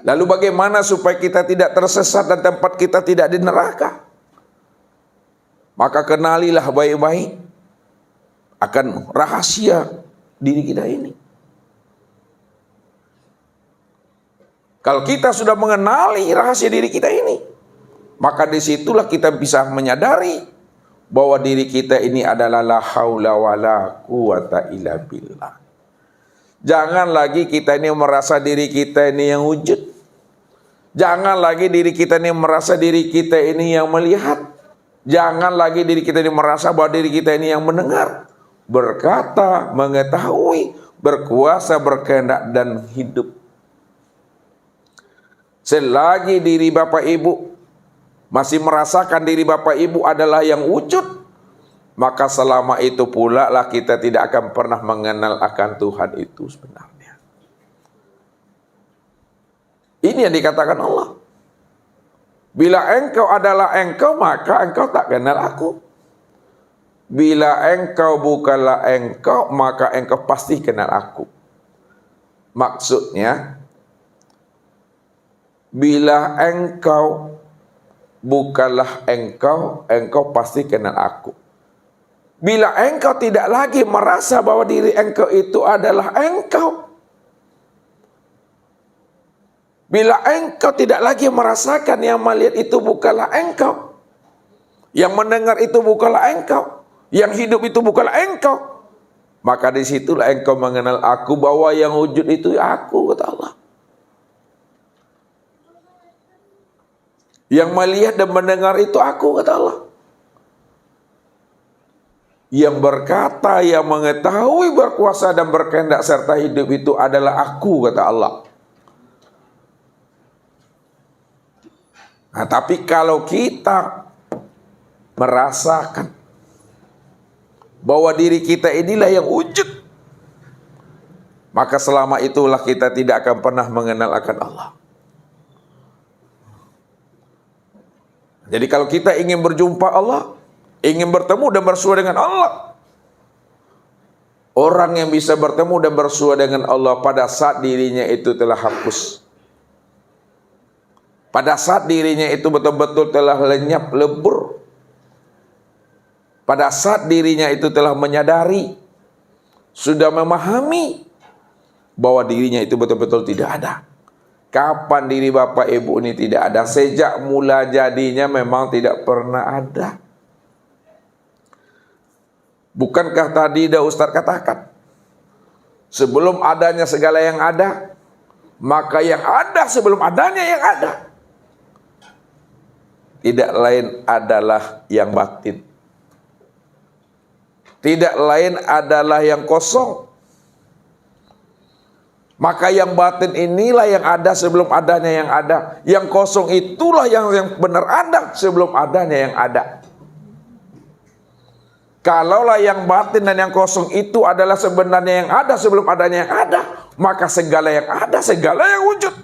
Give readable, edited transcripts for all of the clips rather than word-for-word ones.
Lalu bagaimana supaya kita tidak tersesat dan tempat kita tidak di neraka? Maka kenalilah baik-baik akan rahasia diri kita ini. Kalau kita sudah mengenali rahasia diri kita ini, maka disitulah kita bisa menyadari bahwa diri kita ini adalah la haula wala quwata illa billah. Jangan lagi kita ini merasa diri kita ini yang wujud. Jangan lagi diri kita ini merasa diri kita ini yang melihat. Jangan lagi diri kita ini merasa bahwa diri kita ini yang mendengar, berkata, mengetahui, berkuasa, berkehendak, dan hidup. Selagi diri Bapak Ibu masih merasakan diri Bapak Ibu adalah yang wujud, maka selama itu pula lah kita tidak akan pernah mengenal akan Tuhan itu sebenarnya. Ini yang dikatakan Allah. Bila engkau adalah engkau, maka engkau tak kenal aku. Bila engkau bukanlah engkau, maka engkau pasti kenal aku. Maksudnya, bila engkau bukanlah engkau, engkau pasti kenal aku. Bila engkau tidak lagi merasa bahwa diri engkau itu adalah engkau, bila engkau tidak lagi merasakan yang melihat itu bukanlah engkau, yang mendengar itu bukanlah engkau, yang hidup itu bukanlah engkau, maka disitulah engkau mengenal aku, bahwa yang wujud itu aku, kata Allah. Yang melihat dan mendengar itu aku, kata Allah. Yang berkata, yang mengetahui, berkuasa dan berkehendak serta hidup itu adalah aku, kata Allah. Nah, tapi kalau kita merasakan bahwa diri kita inilah yang wujud, maka selama itulah kita tidak akan pernah mengenal akan Allah. Jadi kalau kita ingin berjumpa Allah, ingin bertemu dan bersua dengan Allah, orang yang bisa bertemu dan bersua dengan Allah pada saat dirinya itu telah hapus, pada saat dirinya itu betul-betul telah lenyap, lebur, pada saat dirinya itu telah menyadari, sudah memahami bahwa dirinya itu betul-betul tidak ada. Kapan diri Bapak Ibu ini tidak ada? Sejak mula jadinya memang tidak pernah ada. Bukankah tadi dah Ustaz katakan, sebelum adanya segala yang ada, maka yang ada sebelum adanya yang ada tidak lain adalah yang batin, tidak lain adalah yang kosong. Maka yang batin inilah yang ada sebelum adanya yang ada. Yang kosong itulah yang benar ada sebelum adanya yang ada. Kalaulah yang batin dan yang kosong itu adalah sebenarnya yang ada sebelum adanya yang ada, maka segala yang ada, segala yang wujud,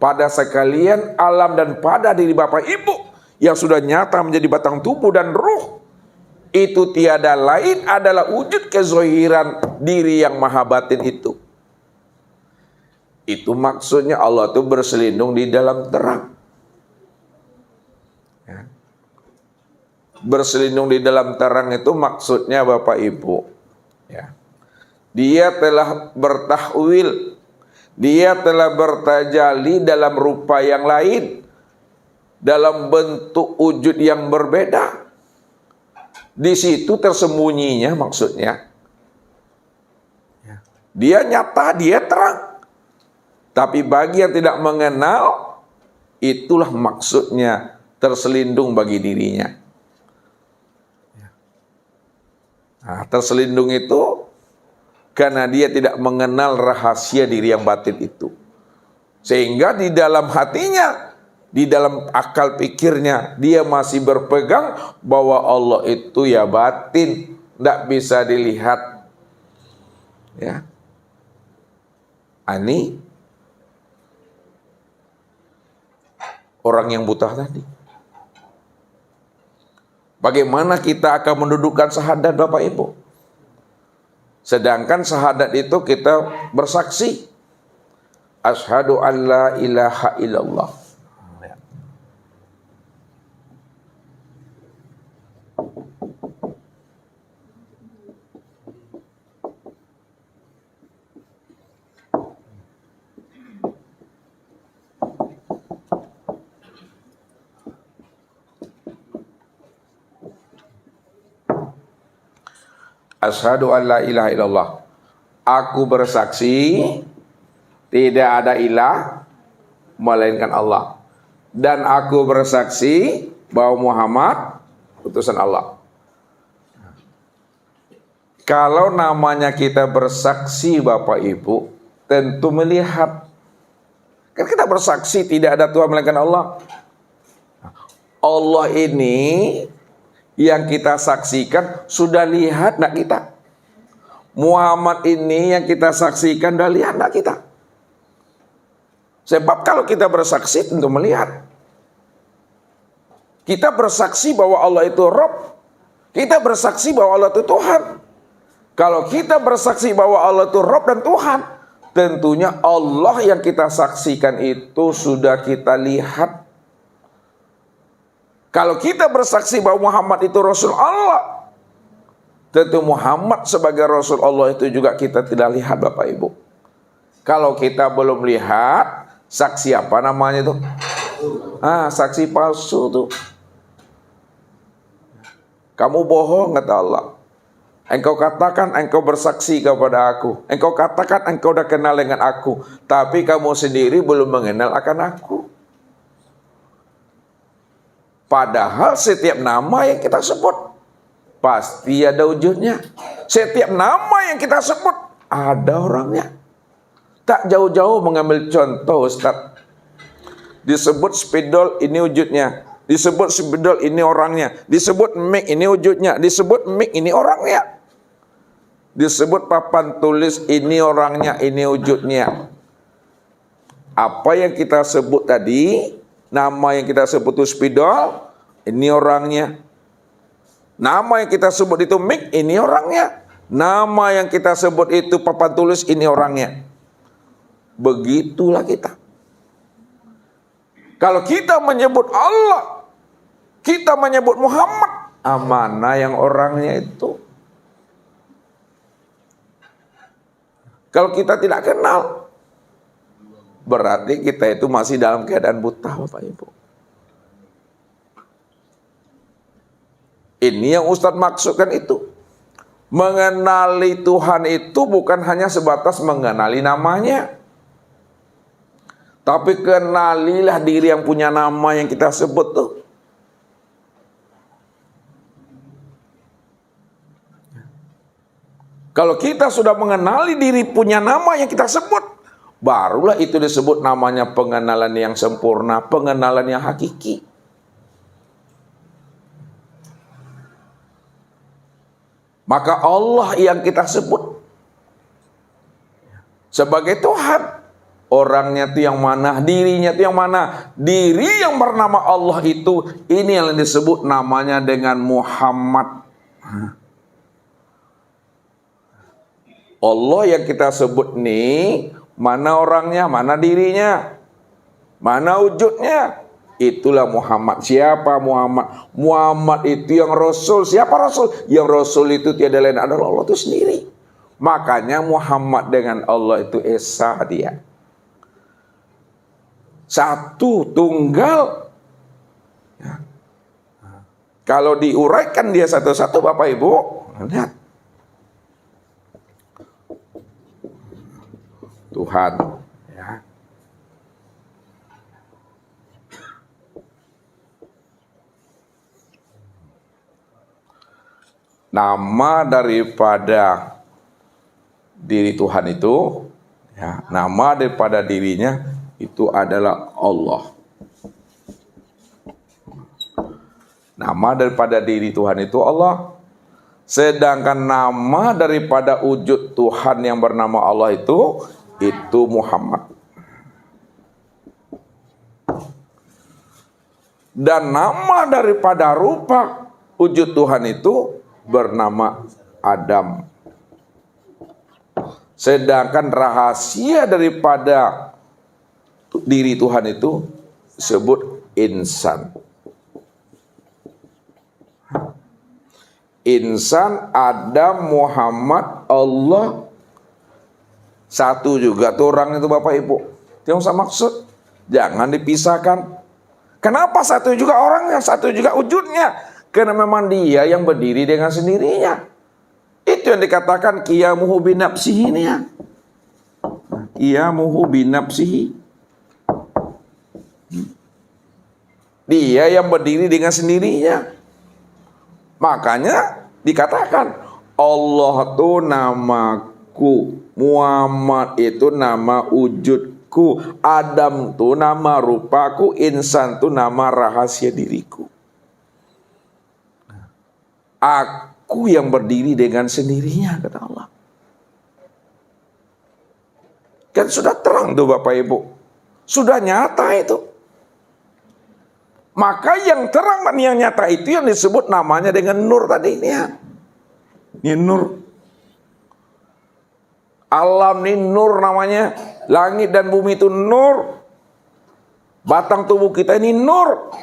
pada sekalian alam dan pada diri Bapak Ibu yang sudah nyata menjadi batang tubuh dan ruh, itu tiada lain adalah wujud kezohiran diri yang maha batin itu. Itu maksudnya Allah itu berselindung di dalam terang. Ya. Berselindung di dalam terang itu maksudnya Bapak Ibu, ya, dia telah bertahwil, dia telah bertajali dalam rupa yang lain, dalam bentuk wujud yang berbeda. Di situ tersembunyinya maksudnya. Ya. Dia nyata, dia terang. Tapi bagi yang tidak mengenal, itulah maksudnya terselindung bagi dirinya. Nah, terselindung itu karena dia tidak mengenal rahasia diri yang batin itu. Sehingga di dalam hatinya, di dalam akal pikirnya, dia masih berpegang bahwa Allah itu ya batin, tidak bisa dilihat. Ya, ini orang yang buta tadi. Bagaimana kita akan mendudukkan syahadat Bapak Ibu? Sedangkan syahadat itu kita bersaksi Asyhadu an la ilaha illallah. Asyhadu an la ilaha illallah. Aku bersaksi tidak ada ilah melainkan Allah. Dan aku bersaksi bahwa Muhammad utusan Allah. Kalau namanya kita bersaksi Bapak Ibu, tentu melihat. Kan kita bersaksi tidak ada Tuhan melainkan Allah. Allah ini yang kita saksikan sudah lihat enggak kita? Muhammad ini yang kita saksikan sudah lihat enggak kita? Sebab kalau kita bersaksi tentu melihat. Kita bersaksi bahwa Allah itu Rabb. Kita bersaksi bahwa Allah itu Tuhan. Kalau kita bersaksi bahwa Allah itu Rabb dan Tuhan, tentunya Allah yang kita saksikan itu sudah kita lihat. Kalau kita bersaksi bahwa Muhammad itu Rasul Allah, tentu Muhammad sebagai Rasul Allah itu juga kita tidak lihat Bapak Ibu. Kalau kita belum lihat, saksi apa namanya itu? Saksi palsu tuh. Kamu bohong kata Allah. Engkau katakan engkau bersaksi kepada aku. Engkau katakan engkau sudah kenal dengan aku. Tapi kamu sendiri belum mengenal akan aku. Padahal setiap nama yang kita sebut pasti ada wujudnya. Setiap nama yang kita sebut ada orangnya. Tak jauh-jauh mengambil contoh Ustaz. Disebut spidol ini wujudnya. Disebut spidol ini orangnya. Disebut mic ini wujudnya. Disebut mic ini orangnya. Disebut papan tulis ini orangnya, ini wujudnya. Apa yang kita sebut tadi, nama yang kita sebut itu spidol, ini orangnya. Nama yang kita sebut itu mic, ini orangnya. Nama yang kita sebut itu papan tulis, ini orangnya. Begitulah kita. Kalau kita menyebut Allah, kita menyebut Muhammad, mana yang orangnya itu? Kalau kita tidak kenal, berarti kita itu masih dalam keadaan buta Bapak Ibu. Ini yang Ustadz maksudkan itu. Mengenali Tuhan itu bukan hanya sebatas mengenali namanya. Tapi kenalilah diri yang punya nama yang kita sebut tuh. Kalau kita sudah mengenali diri punya nama yang kita sebut, barulah itu disebut namanya pengenalan yang sempurna, pengenalan yang hakiki. Maka Allah yang kita sebut sebagai Tuhan. Orangnya itu yang mana, dirinya itu yang mana. Diri yang bernama Allah itu, ini yang disebut namanya dengan Muhammad. Allah yang kita sebut nih, mana orangnya, mana dirinya, mana wujudnya. Itulah Muhammad. Siapa Muhammad? Muhammad itu yang Rasul. Siapa Rasul? Yang Rasul itu tiada lain adalah Allah itu sendiri. Makanya Muhammad dengan Allah itu esa dia. Satu, tunggal. Ya. Kalau diuraikan dia satu-satu Bapak Ibu, lihat. Tuhan. Ya. Nama daripada diri Tuhan itu, ya, nama daripada dirinya itu adalah Allah. Nama daripada diri Tuhan itu Allah. Sedangkan nama daripada wujud Tuhan yang bernama Allah itu Muhammad. Dan nama daripada rupa wujud Tuhan itu bernama Adam. Sedangkan rahasia daripada diri Tuhan itu sebut insan. Insan, Adam, Muhammad, Allah. Satu juga tuh orang itu Bapak Ibu. Yang saya maksud, jangan dipisahkan. Kenapa satu juga orangnya, satu juga wujudnya? Karena memang dia yang berdiri dengan sendirinya. Itu yang dikatakan qiyamuhu binafsihi ini ya. Qiyamuhu binafsihi. Dia yang berdiri dengan sendirinya. Makanya dikatakan Allah itu namaku, Muhammad itu nama wujudku, Adam itu nama rupaku, insan itu nama rahasia diriku. Aku yang berdiri dengan sendirinya, kata Allah. Kan sudah terang tuh Bapak Ibu. Sudah nyata itu. Maka yang terang dan yang nyata itu yang disebut namanya dengan nur tadi ini ya. Ini nur. Alam ini nur namanya. Langit dan bumi itu nur. Batang tubuh kita ini nur.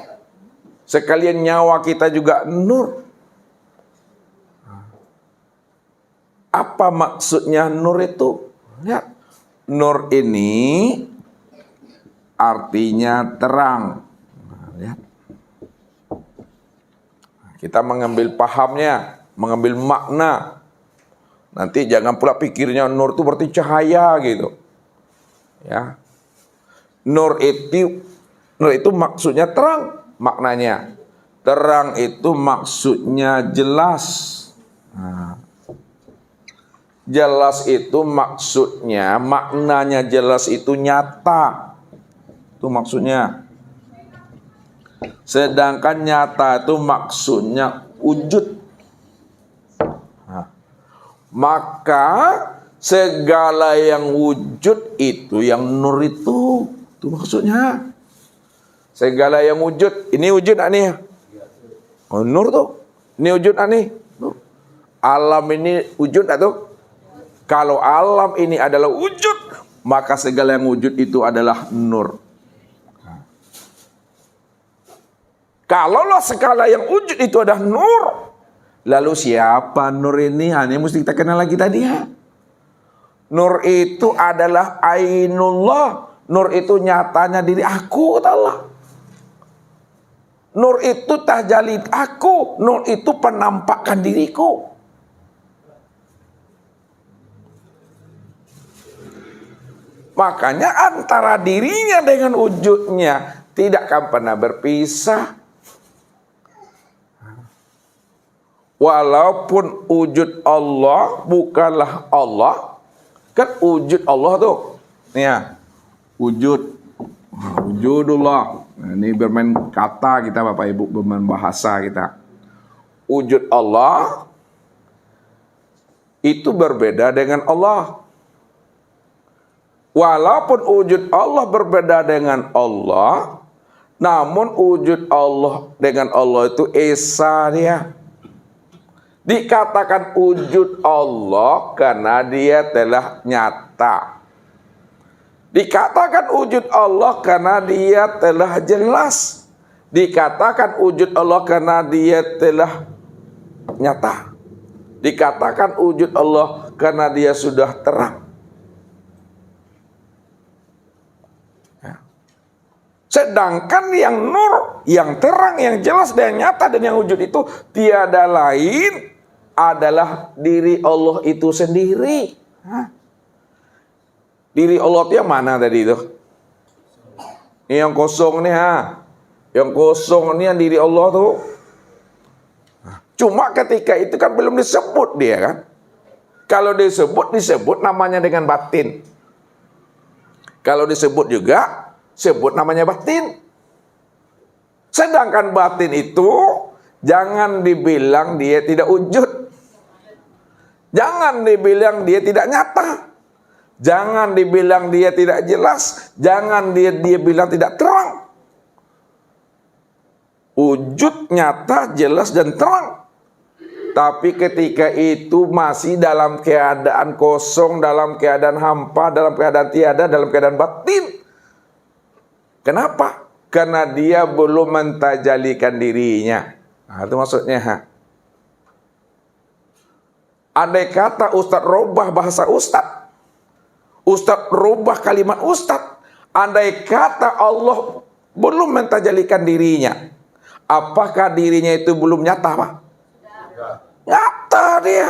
Sekalian nyawa kita juga nur. Apa maksudnya nur itu? Ya. Nur ini artinya terang. Ya. Kita mengambil pahamnya, mengambil makna. Nanti jangan pula pikirnya nur itu berarti cahaya gitu. Ya. Nur itu maksudnya terang maknanya. Terang itu maksudnya jelas. Nah. Jelas itu maksudnya, maknanya jelas itu nyata. Itu maksudnya. Sedangkan nyata itu maksudnya wujud. Nah, maka segala yang wujud itu yang nur itu maksudnya. Segala yang wujud, ini wujud nih. Oh, nur tuh. Ini wujud nih. Alam ini wujud tuh. Kalau alam ini adalah wujud, maka segala yang wujud itu adalah nur. Kalaulah segala yang wujud itu adalah nur, lalu siapa nur ini? Ini mesti kita kenal lagi tadi ya. Nur itu adalah ainullah. Nur itu nyatanya diri aku, kata Allah. Nur itu tajalid aku. Nur itu penampakan diriku. Makanya antara dirinya dengan wujudnya tidak akan pernah berpisah. Walaupun wujud Allah bukanlah Allah. Kan wujud Allah tuh. Nih ya. Wujudullah. Nah, ini bermain kata kita Bapak Ibu, bermain bahasa kita. Wujud Allah itu berbeda dengan Allah. Walaupun wujud Allah berbeda dengan Allah, namun wujud Allah dengan Allah itu esa dia. Dikatakan wujud Allah karena dia telah nyata. Dikatakan wujud Allah karena dia telah jelas. Dikatakan wujud Allah karena dia telah nyata. Dikatakan wujud Allah karena dia sudah terang. Sedangkan yang nur, yang terang, yang jelas dan nyata dan yang wujud itu tiada lain adalah diri Allah itu sendiri. Diri Allah itu yang mana tadi itu? Ini yang kosong nih Yang kosong ini yang diri Allah tuh. Cuma ketika itu kan belum disebut dia kan. Kalau disebut namanya dengan batin. Kalau disebut juga sebut namanya batin. Sedangkan batin itu jangan dibilang dia tidak wujud. Jangan dibilang dia tidak nyata. Jangan dibilang dia tidak jelas. Jangan dia bilang tidak terang. Wujud, nyata, jelas dan terang. Tapi ketika itu masih dalam keadaan kosong, dalam keadaan hampa, dalam keadaan tiada, dalam keadaan batin. Kenapa? Karena dia belum mentajalikan dirinya. Nah, itu maksudnya. Andai kata Ustadz rubah bahasa Ustadz, Ustadz rubah kalimat Ustadz, andai kata Allah belum mentajalikan dirinya, apakah dirinya itu belum nyata, Pak? Nyata dia.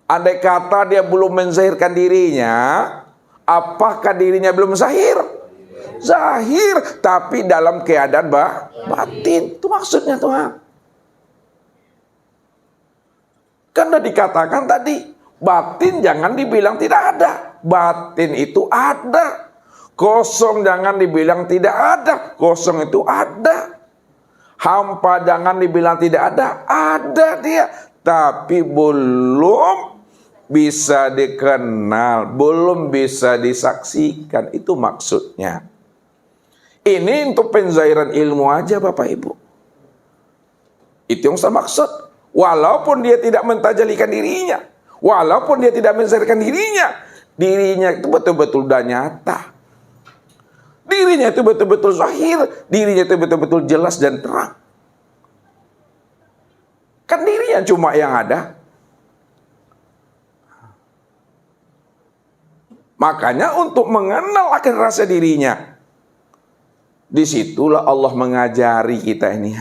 Andai kata dia belum menzahirkan dirinya, apakah dirinya belum zahir? Zahir, tapi dalam keadaan batin. Itu maksudnya Tuhan. Karena dikatakan tadi, batin jangan dibilang tidak ada. Batin itu ada. Kosong jangan dibilang tidak ada. Kosong itu ada. Hampa jangan dibilang tidak ada. Ada dia. Tapi belum bisa dikenal. Belum bisa disaksikan. Itu maksudnya. Ini untuk penzahiran ilmu aja Bapak Ibu. Itu yang saya maksud. Walaupun dia tidak mentajalikan dirinya, walaupun dia tidak menzahirkan dirinya, dirinya itu betul-betul udah nyata. Dirinya itu betul-betul zahir, dirinya itu betul-betul jelas dan terang. Kan dirinya cuma yang ada. Makanya untuk mengenal akan rasa dirinya, disitulah Allah mengajari kita ini.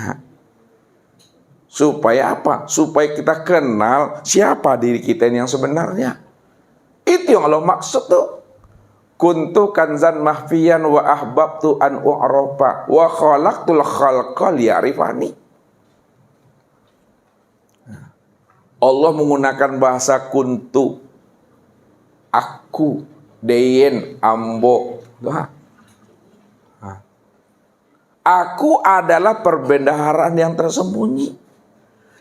Supaya apa? Supaya kita kenal siapa diri kita ini yang sebenarnya. Itu yang Allah maksud tuh. Kuntu kanzan mahfiyan wa ahbabtu an u'rafa wa khalaqtul khalqa liya'rifani. Allah menggunakan bahasa kuntu. Aku, deyen, ambo. Aku adalah perbendaharaan yang tersembunyi.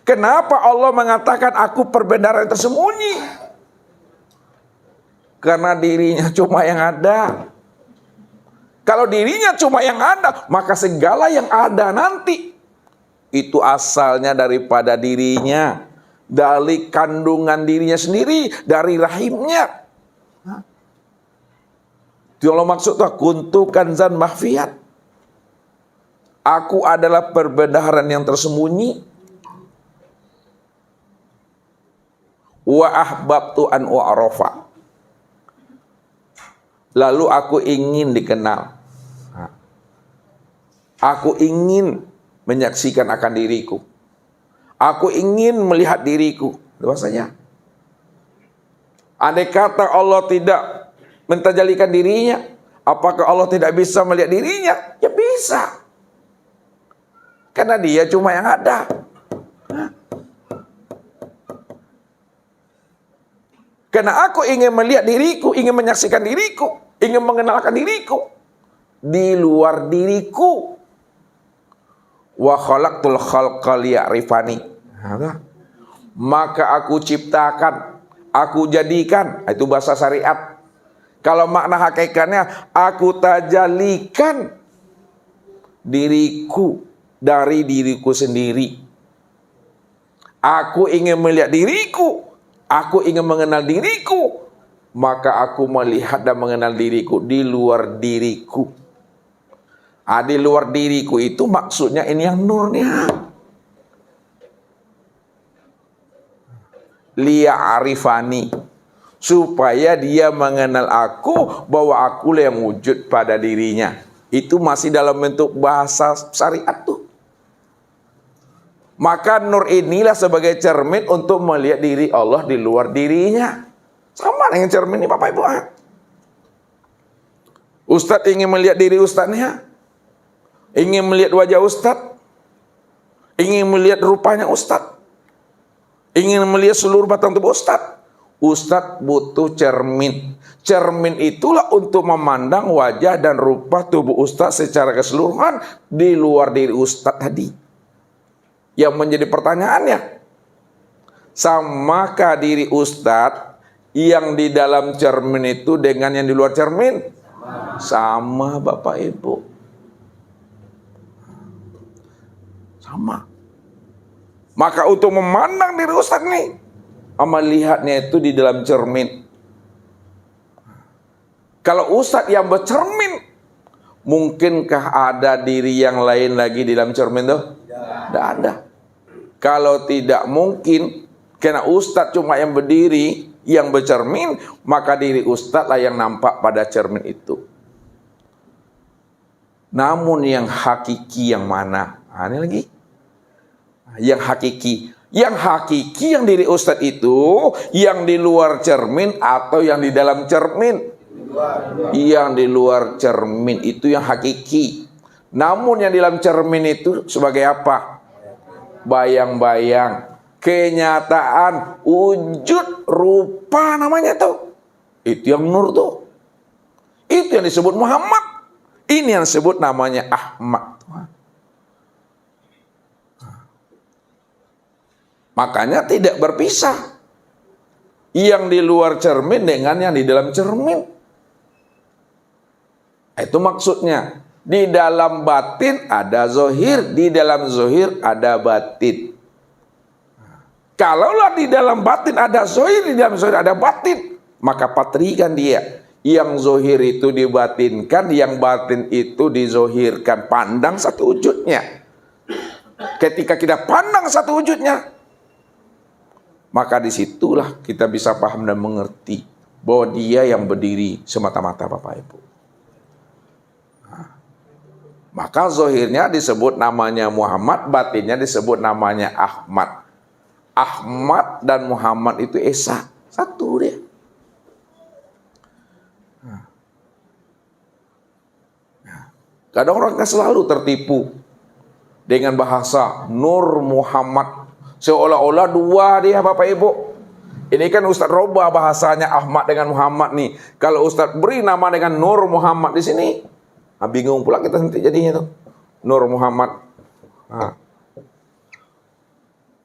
Kenapa Allah mengatakan aku perbendaharaan tersembunyi? Karena dirinya cuma yang ada. Kalau dirinya cuma yang ada, maka segala yang ada nanti itu asalnya daripada dirinya, dari kandungan dirinya sendiri, dari rahimnya. Itu Allah maksudnya kuntu kanzan mahfiyat. Aku adalah perbendaharaan yang tersembunyi. Wa ahbabtu an u'rafa. Lalu aku ingin dikenal. Aku ingin menyaksikan akan diriku. Aku ingin melihat diriku. Bahasanya. Andai kata Allah tidak mentajalikan dirinya, apakah Allah tidak bisa melihat dirinya? Ya bisa. Karena dia cuma yang ada. Karena aku ingin melihat diriku, ingin menyaksikan diriku, ingin mengenalkan diriku di luar diriku. Wa khalaqtul khalqa liya'rifani. Maka aku ciptakan, aku jadikan, itu bahasa syariat. Kalau makna hakikatnya, aku tajalikan diriku dari diriku sendiri. Aku ingin melihat diriku. Aku ingin mengenal diriku, maka aku melihat dan mengenal diriku di luar diriku. Di luar diriku itu maksudnya ini yang nurnya. Liya'rifani, supaya dia mengenal aku, bahwa akulah yang wujud pada dirinya. Itu masih dalam bentuk bahasa syariat tuh. Maka nur inilah sebagai cermin untuk melihat diri Allah di luar dirinya. Sama dengan cermin ini Bapak Ibu. Ustadz ingin melihat diri ustadznya, ingin melihat wajah ustadz, ingin melihat rupanya ustadz, ingin melihat seluruh batang tubuh ustadz. Ustadz butuh cermin. Cermin itulah untuk memandang wajah dan rupa tubuh ustadz secara keseluruhan di luar diri ustadz tadi. Yang menjadi pertanyaannya, samakah diri ustadz yang di dalam cermin itu dengan yang di luar cermin? Sama Bapak Ibu. Sama. Maka untuk memandang diri ustadz nih, melihatnya itu di dalam cermin. Kalau ustadz yang bercermin Mungkinkah ada diri yang lain lagi di dalam cermin tuh? Tidak ada. Kalau tidak mungkin, karena Ustadz cuma yang berdiri, yang bercermin, maka diri Ustadz lah yang nampak pada cermin itu. Namun yang hakiki yang mana? Nah, ini lagi. Yang hakiki. Yang hakiki yang diri Ustadz itu, yang di luar cermin atau yang di dalam cermin? Yang di luar cermin itu yang hakiki. Namun yang di dalam cermin itu sebagai apa? Bayang-bayang, kenyataan, wujud, rupa namanya tuh. Itu yang nur tuh. Itu yang disebut Muhammad. Ini yang disebut namanya Ahmad. Makanya tidak berpisah yang di luar cermin dengan yang di dalam cermin. Itu maksudnya. Di dalam batin ada zohir, di dalam zohir ada batin. Kalaulah di dalam batin ada zohir, di dalam zohir ada batin, maka patrikan dia. Yang zohir itu dibatinkan, yang batin itu dizohirkan. Pandang satu wujudnya. Ketika kita pandang satu wujudnya, maka disitulah kita bisa paham dan mengerti bahwa dia yang berdiri semata-mata, Bapak Ibu. Maka zohirnya disebut namanya Muhammad, batinnya disebut namanya Ahmad. Ahmad dan Muhammad itu esa, satu dia. Kadang orang kan selalu tertipu dengan bahasa Nur Muhammad, seolah-olah dua dia, Bapak Ibu. Ini kan Ustadz robah bahasanya Ahmad dengan Muhammad nih. Kalau Ustadz beri nama dengan Nur Muhammad di sini, bingung pula kita nanti jadinya tuh. Nur Muhammad.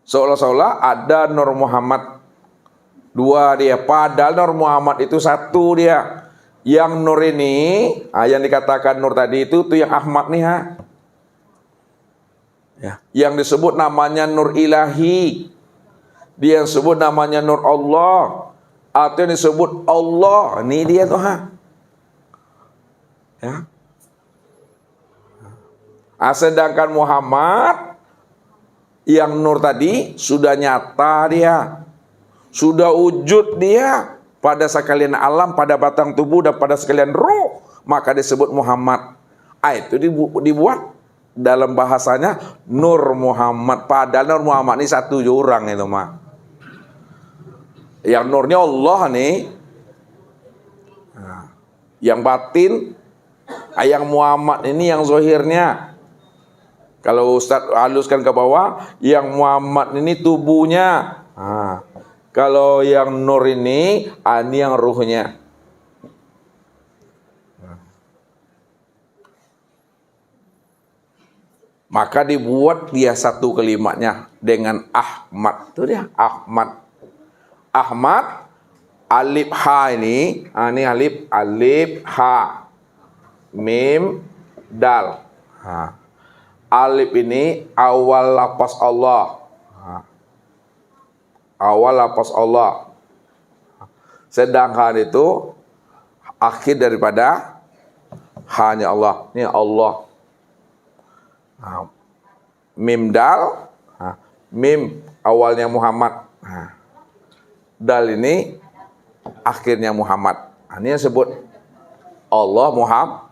Seolah-olah ada Nur Muhammad dua dia, padahal Nur Muhammad itu satu dia. Yang Nur ini, yang dikatakan Nur tadi itu tuh yang Ahmad nih ya. Yang disebut namanya Nur Ilahi, dia yang disebut namanya Nur Allah, atau yang disebut Allah, ini dia tuh ya. Sedangkan Muhammad yang Nur tadi sudah nyata dia, sudah wujud dia pada sekalian alam, pada batang tubuh dan pada sekalian ruh, maka disebut Muhammad. Itu dibuat dalam bahasanya Nur Muhammad, padahal Nur Muhammad ini satu orang itu mah. Yang nurnya Allah nih, yang batin, yang Muhammad ini yang zohirnya. Kalau Ustadz haluskan ke bawah, yang Muhammad ini tubuhnya. Kalau yang Nur ini yang ruhnya. Maka dibuat dia satu kalimatnya dengan Ahmad. Itu dia, Ahmad. Ahmad, alif ha ini alif ha, mim dal. Alif ini awal lafaz Allah. Awal lafaz Allah. Sedangkan itu akhir daripada hanya Allah. Ini Allah. Mim dal, mim awalnya Muhammad. Dal ini akhirnya Muhammad. Ini yang disebut Allah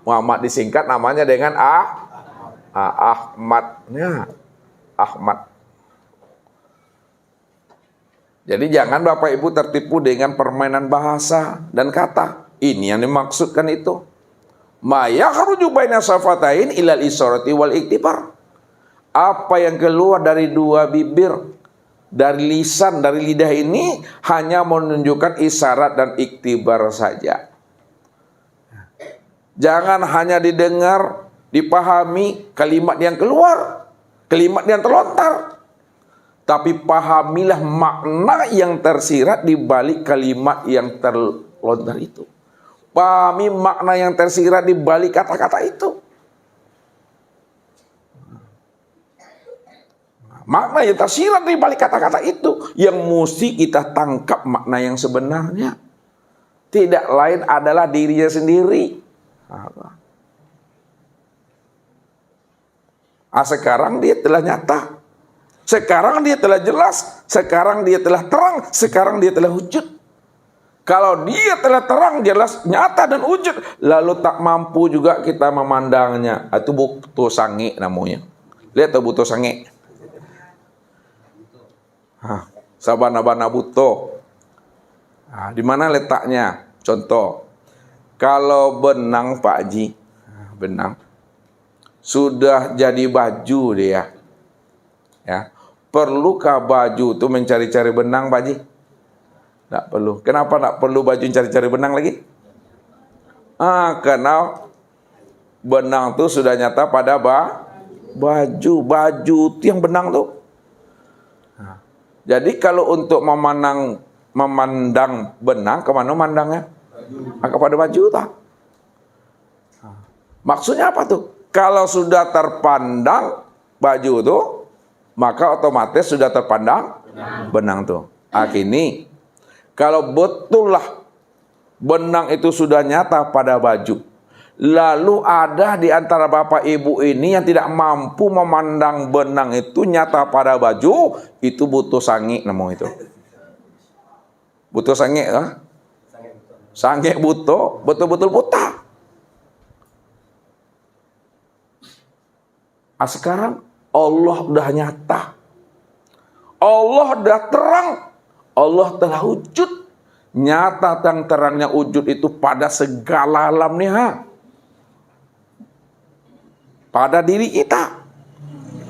Muhammad disingkat namanya dengan Ahmad. Ya, Ahmad. Jadi jangan Bapak Ibu tertipu dengan permainan bahasa dan kata. Ini yang dimaksudkan itu. Ma yakhruju baina safatain ilal isharati wal iktibar. Apa yang keluar dari dua bibir, dari lisan, dari lidah ini hanya menunjukkan isyarat dan iktibar saja. Jangan hanya didengar, dipahami kalimat yang keluar, kalimat yang terlontar. Tapi pahamilah makna yang tersirat di balik kalimat yang terlontar itu. Pahami makna yang tersirat di balik kata-kata itu. Makna yang tersirat di balik kata-kata itu yang mesti kita tangkap makna yang sebenarnya. Tidak lain adalah dirinya sendiri. Sekarang dia telah nyata. Sekarang dia telah jelas. Sekarang dia telah terang. Sekarang dia telah wujud. Kalau dia telah terang, jelas, nyata dan wujud, lalu tak mampu juga kita memandangnya, itu butuh sange namanya. Lihat tuh butuh sange. Sabana-bana butuh. Di mana letaknya? Contoh, kalau benang Pak Haji, benang sudah jadi baju dia, ya, perlukah baju itu mencari-cari benang Pak Haji? Tidak perlu. Kenapa tidak perlu baju cari-cari benang lagi? Karena benang itu sudah nyata pada baju itu yang benang tuh. Jadi kalau untuk memandang benang, kemana mandangnya? Kepada baju tak? Maksudnya apa tuh? Kalau sudah terpandang baju itu, maka otomatis sudah terpandang benang tuh. Kini, kalau betullah benang itu sudah nyata pada baju, lalu ada di antara bapak ibu ini yang tidak mampu memandang benang itu nyata pada baju, itu butuh sange namanya itu. Butuh sange, sange butuh, betul-betul buta. Sekarang Allah udah nyata, Allah udah terang, Allah telah wujud. Nyata dan terangnya wujud itu pada segala alamnya, pada diri kita.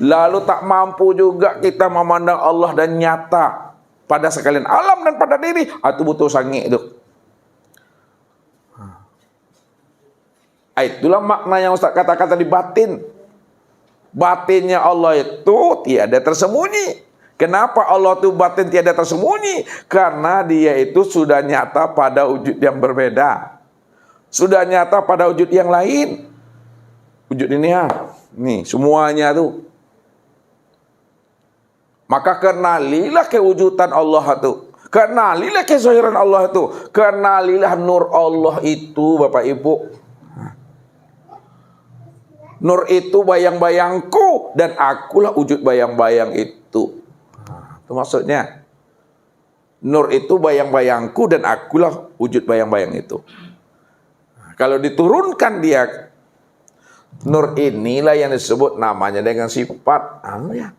Lalu tak mampu juga kita memandang Allah dan nyata pada sekalian alam dan pada diri, itu butuh sange itu. Itulah makna yang Ustaz katakan tadi, batin. Batinnya Allah itu tiada tersembunyi. Kenapa Allah itu batin tiada tersembunyi? Karena dia itu sudah nyata pada wujud yang berbeda. Sudah nyata pada wujud yang lain. Wujud ini ya, nih semuanya tuh. Maka kenalilah kewujudan Allah itu. Kenalilah kezahiran Allah itu. Kenalilah nur Allah itu, Bapak Ibu. Nur itu bayang-bayangku, dan akulah wujud bayang-bayang itu. Itu maksudnya. Nur itu bayang-bayangku, dan akulah wujud bayang-bayang itu. Kalau diturunkan dia, nur inilah yang disebut namanya dengan sifat. Ya.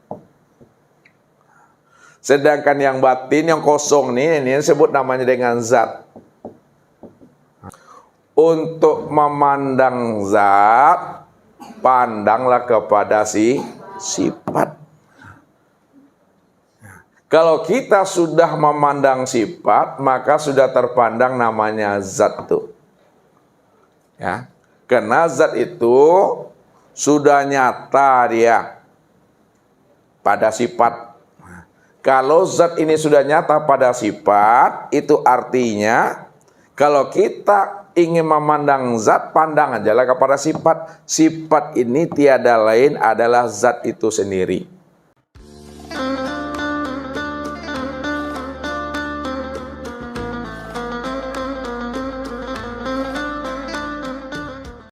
Sedangkan yang batin, yang kosong ini disebut namanya dengan zat. Untuk memandang zat, pandanglah kepada sifat. Kalau kita sudah memandang sifat, maka sudah terpandang namanya zat tuh. Ya, karena zat itu sudah nyata dia pada sifat. Kalau zat ini sudah nyata pada sifat, itu artinya kalau kita ingin memandang zat, pandang ajalah kepada sifat. Sifat ini tiada lain adalah zat itu sendiri.